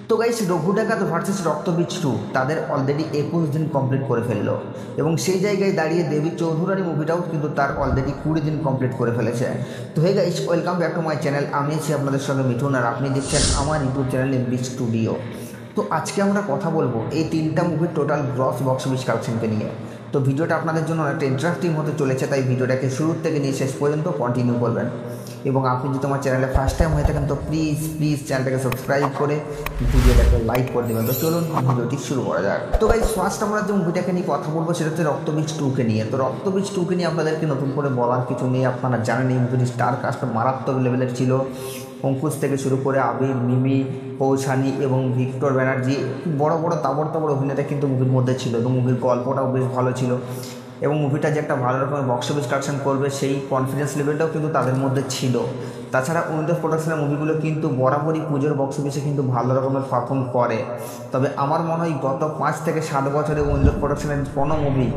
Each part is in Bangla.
তো গাইস, রঘু ডাকাত ভার্সেস রক্তবীজ 2 তাদের অলরেডি 21 দিন কমপ্লিট করে ফেললো এবং সেই জায়গায় দাঁড়িয়ে দেবী চৌধুরানী মুভিটাও কিন্তু তার অলরেডি 20 দিন কমপ্লিট করে ফেলেছে। তো hey guys, welcome back to my channel. আমি আছি আপনাদের সঙ্গে মিঠুন, আর আপনি দেখছেন আমার ইউটিউব চ্যানেল এমবি স্টুডিও। তো আজকে আমরা কথা বলবো এই তিনটা মুভির টোটাল গ্রস বক্স অফিস কালেকশনকে নিয়ে। তো ভিডিওটা আপনাদের জন্য অনেকটা ইন্টারেস্টিং হতে চলেছে, তাই ভিডিওটাকে শুরু থেকে নিয়ে শেষ পর্যন্ত কন্টিনিউ করবেন। এবং আপনি যদি আমার চ্যানেলে ফার্স্ট টাইম হয়ে থাকেন তো প্লিজ চ্যানেলটাকে সাবস্ক্রাইব করে ভিডিওটাকে লাইক করে দেবেন। তো চলুন ভিডিওটি শুরু করা যাক। তো গাইস, ফার্স্ট আমরা যে মুভিটাকে নিয়ে কথা বলবো সেটা হচ্ছে রক্তবীজ 2কে নিয়ে। তো রক্তবীজ 2কে নিয়ে আপনাদেরকে নতুন করে বলার কিছু নেই। আপনারা জানেন এই মুভিটি স্টার কাস্ট মারাত্মক লেভেলের ছিল। অঙ্কুশ থেকে শুরু করে আবির, মিমি, পৌছানি এবং ভিক্টর ব্যানার্জি, বড় বড় তাবড় অভিনেতা কিন্তু মুভির মধ্যে ছিল এবং মুভির গল্পটাও বেশ ভালো ছিল এবং মুভিটা যে একটা ভালো রকমের বক্স অফিস কালেকশন করবে সেই কনফিডেন্স লেভেলটাও কিন্তু তাদের মধ্যে ছিল। তাছাড়া উইন্ডোজ প্রোডাকশনের মুভিগুলো কিন্তু বরাবরই পুজোর বক্স অফিসে কিন্তু ভালো রকমের পারফর্ম করে। তবে আমার মনে হয় গত 5 থেকে 7 বছরে উইন্ডোজ প্রোডাকশনের কোনো মুভি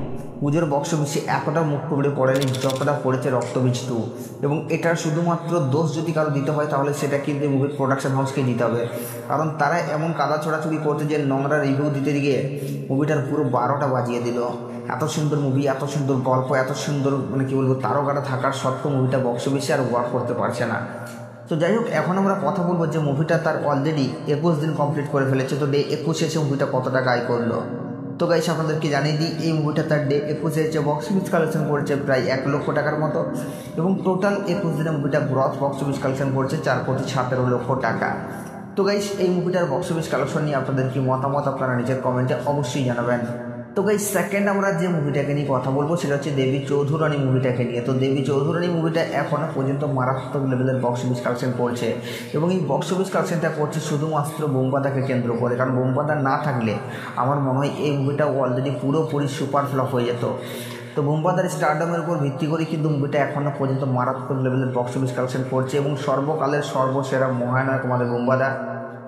পুজোর বক্স অফিসে এতটা মুখ টুকরে পড়েনি যতটা পড়েছে রক্তবীজ 2। এবং এটার শুধুমাত্র দোষ যদি কারো দিতে হয় তাহলে সেটা কিন্তু মুভির প্রোডাকশন হাউসকেই দিতে হবে, কারণ তারা এমন কাদা ছোড়াছুড়ি করতে যে নোংরা রিভিউ দিতে গিয়ে মুভিটার পুরো 12টা বাজিয়ে দিল। এত সুন্দর মুভি, এত সুন্দর গল্প, এত সুন্দর কী বলবো তারকাটা থাকার সত্ত্বেও মুভিটা বক্স অফিসে আর ওয়ার্ক করতে পারছে না। তো যাই হোক, এখন আমরা কথা বলবো যে মুভিটা তার অলরেডি 21 দিন কমপ্লিট করে ফেলেছে। তো ডে 21 এসে মুভিটা কত টাকা আয় করলো। তো গাইস, আপনাদেরকে জানিয়ে দিই এই মুভিটা তার ডে 21 এসে বক্স অফিস কালেকশন করেছে প্রায় 1 লক্ষ টাকার মতো এবং টোটাল 21 দিনে মুভিটা গ্রস বক্স অফিস কালেকশন করছে 4,17 লক্ষ টাকা। তো গাইস, এই মুভিটার বক্স অফিস কালেকশন নিয়ে আপনাদের কি মতামত আপনারা নিজের কমেন্টে অবশ্যই জানাবেন। তো গাইস, সেকেন্ড আমরা যে মুভিটাকে নিয়ে কথা বলবো সেটা হচ্ছে দেবী চৌধুরানী মুভিটাকে নিয়ে। তো দেবী চৌধুরানী মুভিটা এখনও পর্যন্ত মারাত্মক লেভেলের বক্স অফিস কালেকশন করছে এবং এই বক্স অফিস কালেকশনটা করছে শুধুমাত্র বোমবাদাকে কেন্দ্র করে, কারণ বোমবাদা না থাকলে আমার মনে হয় এই মুভিটা অলরেডি পুরোপুরি সুপার ফ্লপ হয়ে যেত। তো বোমবাদার স্টারডমের উপর ভিত্তি করে কিন্তু মুভিটা এখনও পর্যন্ত মারাত্মক লেভেলের বক্স অফিস কালেকশন করছে এবং সর্বকালের সর্বসেরা মহানায়ক আমাদের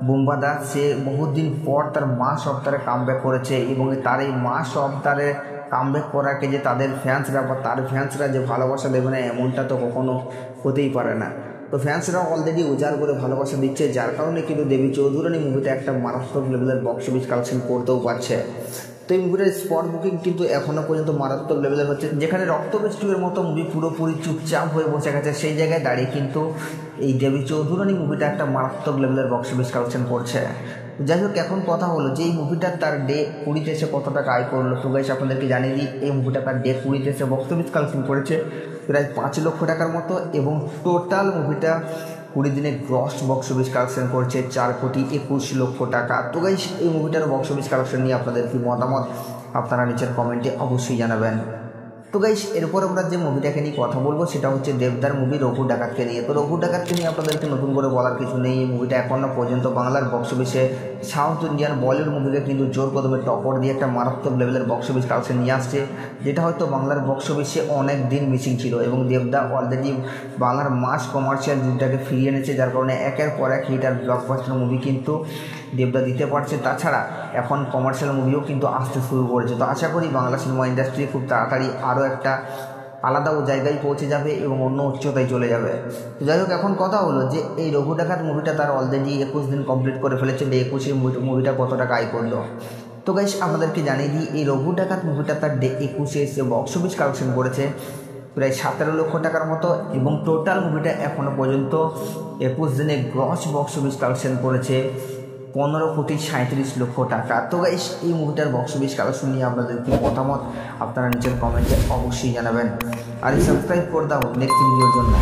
বোমবাদা সে বহুদিন পর তার মাস অবতারে কামব্যাক করেছে এবং তার এই মাস অবতারে কামব্যাক করাকে যে তাদের ফ্যান্সরা বা তার ফ্যান্সরা যে ভালোবাসা দেবে না এমনটা তো কখনো হতেই পারে না। তো ফ্যান্সরা অলরেডি উজাড় করে ভালোবাসা দিচ্ছে, যার কারণে কিন্তু দেবী চৌধুরানী মুভিটা একটা মারাত্মক লেভেলের বক্স অফিস কালেকশন করতেও পারছে। তো এই মুভিটার স্পট বুকিং কিন্তু এখনও পর্যন্ত মারাত্মক লেভেলের হচ্ছে, যেখানে রক্তবীজ 2-এর মতো মুভি পুরোপুরি চুপচাপ হয়ে বসে গেছে সেই জায়গায় দাঁড়িয়ে কিন্তু এই দেবী চৌধুরানী মুভিটা একটা মারাত্মক লেভেলের বক্স অফিস কালেকশন করছে। যাই হোক, এখন কথা হলো যে এই মুভিটা তার ডে 20 এসে কত টাকা আয় করলো। তো গাইস, আপনাদেরকে জানিয়ে দিই এই মুভিটা তার ডে 20 এসে বক্স অফিস কালেকশন করেছে প্রায় 5 লক্ষ টাকার মতো এবং টোটাল মুভিটা 20 দিনে গ্রস বক্স অফিস কালেকশন করছে 4,21 লক্ষ টাকা। তো গাইস, এই মুভিটার বক্স অফিস কালেকশন নিয়ে আপনাদের কি মতামত আপনারা নিচের কমেন্টে অবশ্যই জানাবেন। তো গাইস, এরপর আমরা যে মুভিটাকে নিয়ে কথা বলবো সেটা হচ্ছে দেবদার মুভি রঘু ডাকাতকে নিয়ে। তো রঘু ডাকাতকে নিয়ে আপনাদেরকে নতুন করে বলার কিছু নেই। এই মুভিটা এখনও পর্যন্ত বাংলার বক্স অফিসে সাউথ ইন্ডিয়ান বলিউড মুভিকে কিন্তু জোর কদমে টক্কর দিয়ে একটা মারাত্মক লেভেলের বক্স অফিস কালেকশন নিয়ে আসছে, যেটা হয়তো বাংলার বক্স অফিসে অনেক দিন মিসিং ছিল এবং দেবদা অলরেডি বাংলার মাস কমার্শিয়াল যুগটাকে ফিরিয়ে এনেছে, যার কারণে একের পর এক হিট আর ব্লকবাস্টার মুভি কিন্তু দেবদা দিতে পারছে। তাছাড়া এখন কমার্শিয়াল মুভিও কিন্তু আসতে শুরু করেছে। তো আশা করি বাংলা সিনেমা ইন্ডাস্ট্রি খুব তাড়াতাড়ি আরও একটা আলাদা জায়গায় পৌঁছে যাবে এবং অন্য উচ্চতায় চলে যাবে। তো যাই হোক, এখন কথা হলো যে এই রঘু ডাকাত মুভিটা তার অলরেডি 21 দিন কমপ্লিট করে ফেলেছে। 21 মুভিটা কত টাকা আয় করলো। তো গাইস, আপনাদেরকে জানিয়ে দিই এই রঘু ডাকাত মুভিটা তার ডে 21 এসে বক্স অফিস কালেকশন করেছে প্রায় 17 লক্ষ টাকার মতো এবং টোটাল মুভিটা এখনও পর্যন্ত 21 দিনে গ্রস বক্স অফিস কালেকশন করেছে 15,37 লক্ষ টাকা। তো গাইস, এই মুভিটার বক্স অফিস কালেকশন নিয়ে আপনাদের কি মতামত আপনারা নিচের কমেন্টে অবশ্যই জানাবেন আর সাবস্ক্রাইব করে দাও নেক্সট ভিডিওর জন্য।